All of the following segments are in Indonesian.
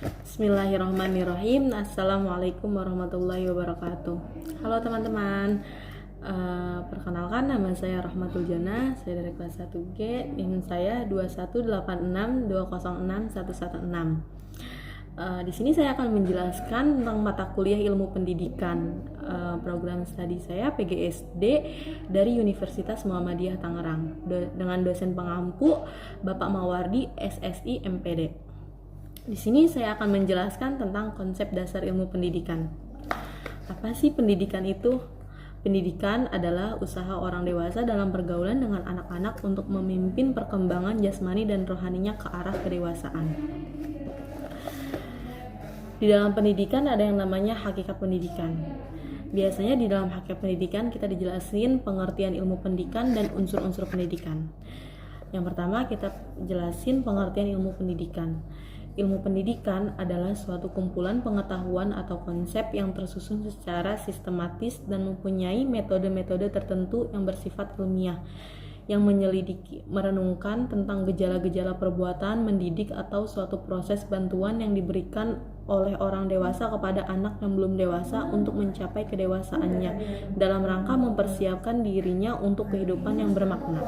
Bismillahirrahmanirrahim. Assalamualaikum warahmatullahi wabarakatuh. Halo teman-teman. Perkenalkan, nama saya Rahmatul Jannah. Saya dari kelas 1G. NIM saya 21862066116. Di sini saya akan menjelaskan tentang mata kuliah Ilmu Pendidikan. Program studi saya PGSD dari Universitas Muhammadiyah Tangerang dengan dosen pengampu Bapak Mawardi SSI MPD. Di sini saya akan menjelaskan tentang konsep dasar ilmu pendidikan. Apa sih pendidikan itu? Pendidikan adalah usaha orang dewasa dalam pergaulan dengan anak-anak untuk memimpin perkembangan jasmani dan rohaninya ke arah kedewasaan. Di dalam pendidikan ada yang namanya hakikat pendidikan. Biasanya di dalam hakikat pendidikan kita dijelasin pengertian ilmu pendidikan dan unsur-unsur pendidikan. Yang pertama kita jelasin pengertian ilmu pendidikan. Ilmu pendidikan adalah suatu kumpulan pengetahuan atau konsep yang tersusun secara sistematis dan mempunyai metode-metode tertentu yang bersifat ilmiah, yang menyelidiki, merenungkan tentang gejala-gejala perbuatan mendidik atau suatu proses bantuan yang diberikan oleh orang dewasa kepada anak yang belum dewasa untuk mencapai kedewasaannya dalam rangka mempersiapkan dirinya untuk kehidupan yang bermakna.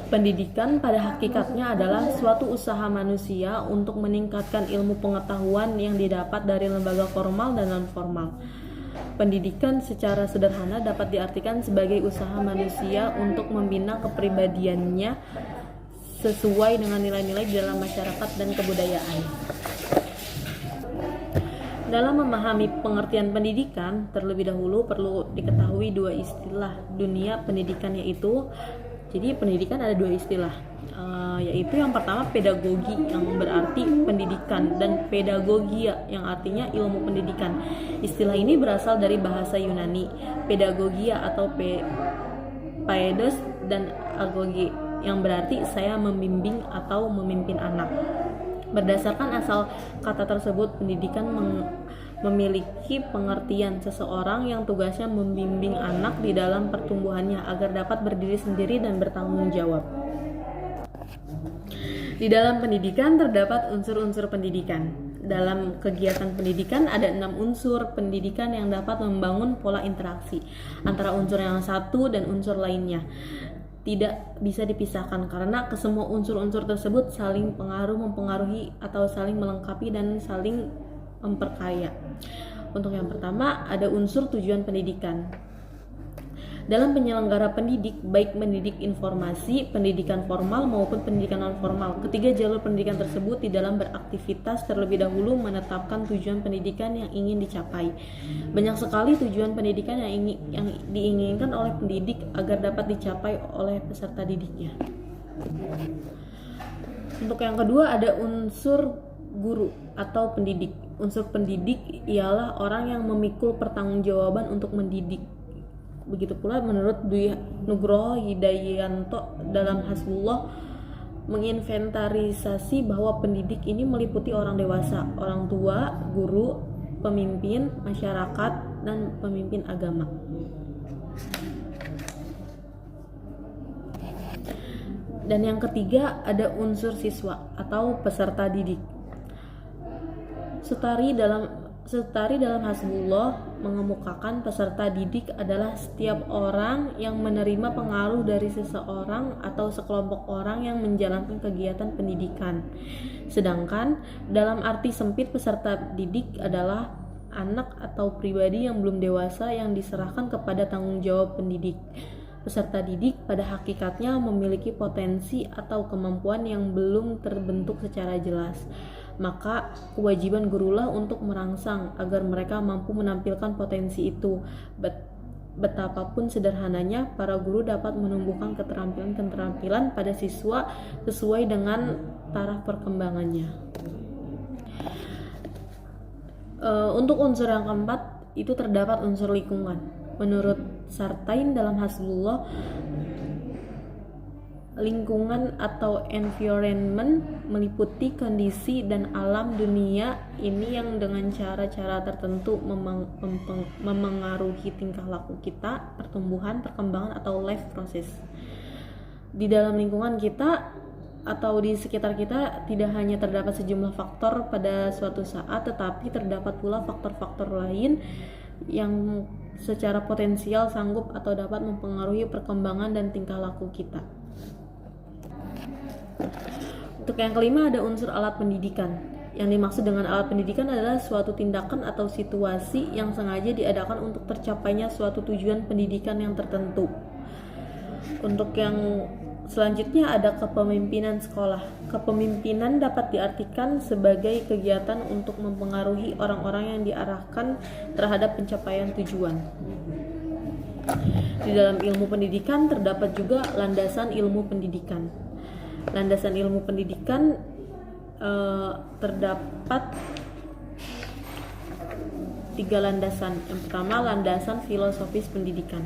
Pendidikan pada hakikatnya adalah suatu usaha manusia untuk meningkatkan ilmu pengetahuan yang didapat dari lembaga formal dan non-formal. Pendidikan secara sederhana dapat diartikan sebagai usaha manusia untuk membina kepribadiannya sesuai dengan nilai-nilai di dalam masyarakat dan kebudayaan. Dalam memahami pengertian pendidikan, terlebih dahulu perlu diketahui dua istilah dunia pendidikan, yaitu jadi pendidikan ada dua istilah, yaitu yang pertama pedagogi yang berarti pendidikan dan pedagogia yang artinya ilmu pendidikan. Istilah ini berasal dari bahasa Yunani, pedagogia atau paedos dan agoge yang berarti saya membimbing atau memimpin anak. Berdasarkan asal kata tersebut, pendidikan memiliki pengertian seseorang yang tugasnya membimbing anak di dalam pertumbuhannya agar dapat berdiri sendiri dan bertanggung jawab. Di dalam pendidikan terdapat unsur-unsur pendidikan. Dalam kegiatan pendidikan ada 6 unsur pendidikan yang dapat membangun pola interaksi antara unsur yang satu dan unsur lainnya. Tidak bisa dipisahkan karena kesemua unsur-unsur tersebut saling mempengaruhi atau saling melengkapi dan saling memperkaya. Untuk yang pertama ada unsur tujuan pendidikan. Dalam penyelenggara pendidik, baik mendidik informasi, pendidikan formal maupun pendidikan non formal, ketiga jalur pendidikan tersebut di dalam beraktivitas terlebih dahulu menetapkan tujuan pendidikan yang ingin dicapai. Banyak sekali tujuan pendidikan yang diinginkan oleh pendidik agar dapat dicapai oleh peserta didiknya. Untuk yang kedua ada unsur guru atau pendidik. Unsur pendidik ialah orang yang memikul pertanggungjawaban untuk mendidik. Begitu pula menurut Dwi Nugroho Hidayanto dalam Hasbullah menginventarisasi bahwa pendidik ini meliputi orang dewasa, orang tua, guru, pemimpin, masyarakat, dan pemimpin agama. Dan yang ketiga ada unsur siswa atau peserta didik. Sutari dalam Hasbullah mengemukakan peserta didik adalah setiap orang yang menerima pengaruh dari seseorang atau sekelompok orang yang menjalankan kegiatan pendidikan. Sedangkan dalam arti sempit peserta didik adalah anak atau pribadi yang belum dewasa yang diserahkan kepada tanggung jawab pendidik. Peserta didik pada hakikatnya memiliki potensi atau kemampuan yang belum terbentuk secara jelas. Maka kewajiban gurulah untuk merangsang agar mereka mampu menampilkan potensi itu. Betapapun sederhananya, para guru dapat menumbuhkan keterampilan-keterampilan pada siswa sesuai dengan taraf perkembangannya. Untuk unsur yang keempat itu terdapat unsur lingkungan. Menurut Sartain dalam Hasbullah, lingkungan atau environment meliputi kondisi dan alam dunia ini yang dengan cara-cara tertentu memengaruhi tingkah laku kita, pertumbuhan, perkembangan atau life process. Di dalam lingkungan kita atau di sekitar kita tidak hanya terdapat sejumlah faktor pada suatu saat, tetapi terdapat pula faktor-faktor lain yang secara potensial sanggup atau dapat mempengaruhi perkembangan dan tingkah laku kita. Untuk yang kelima ada unsur alat pendidikan. Yang dimaksud dengan alat pendidikan adalah suatu tindakan atau situasi yang sengaja diadakan untuk tercapainya suatu tujuan pendidikan yang tertentu. Untuk yang selanjutnya ada kepemimpinan sekolah. Kepemimpinan dapat diartikan sebagai kegiatan untuk mempengaruhi orang-orang yang diarahkan terhadap pencapaian tujuan. Di dalam ilmu pendidikan terdapat juga landasan ilmu pendidikan. Landasan ilmu pendidikan terdapat 3 landasan. Yang pertama, landasan filosofis pendidikan.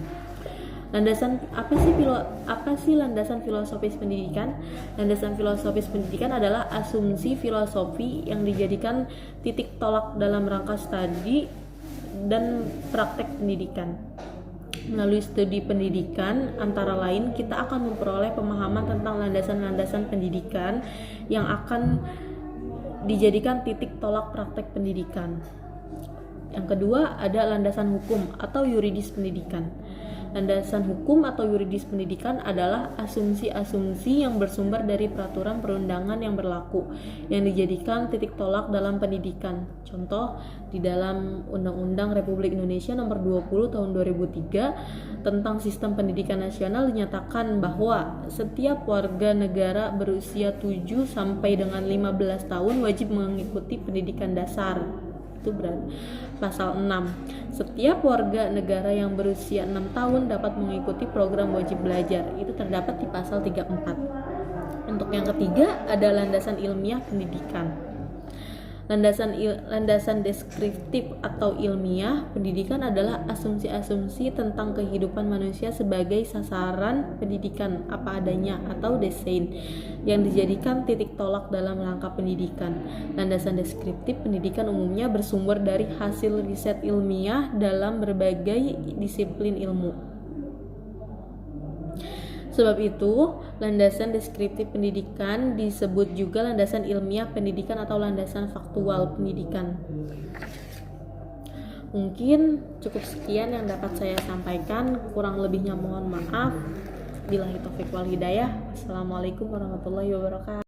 Apa sih landasan filosofis pendidikan? Landasan filosofis pendidikan adalah asumsi filosofi yang dijadikan titik tolak dalam rangka studi dan praktek pendidikan. Melalui studi pendidikan, antara lain kita akan memperoleh pemahaman tentang landasan-landasan pendidikan yang akan dijadikan titik tolak praktek pendidikan. Yang kedua ada landasan hukum atau yuridis pendidikan. Landasan hukum atau yuridis pendidikan adalah asumsi-asumsi yang bersumber dari peraturan perundangan yang berlaku yang dijadikan titik tolak dalam pendidikan. Contoh, di dalam Undang-Undang Republik Indonesia Nomor 20 Tahun 2003 tentang Sistem Pendidikan Nasional dinyatakan bahwa setiap warga negara berusia 7 sampai dengan 15 tahun wajib mengikuti pendidikan dasar. Itu berarti pasal 6. Setiap warga negara yang berusia 6 tahun dapat mengikuti program wajib belajar. Itu terdapat di pasal 34. Untuk yang ketiga ada landasan ilmiah pendidikan. Landasan deskriptif atau ilmiah pendidikan adalah asumsi-asumsi tentang kehidupan manusia sebagai sasaran pendidikan apa adanya atau desain yang dijadikan titik tolak dalam rangka pendidikan. Landasan deskriptif pendidikan umumnya bersumber dari hasil riset ilmiah dalam berbagai disiplin ilmu. Sebab itu, landasan deskriptif pendidikan disebut juga landasan ilmiah pendidikan atau landasan faktual pendidikan. Mungkin cukup sekian yang dapat saya sampaikan, kurang lebihnya mohon maaf. Billahi taufiq wal hidayah. Assalamualaikum warahmatullahi wabarakatuh.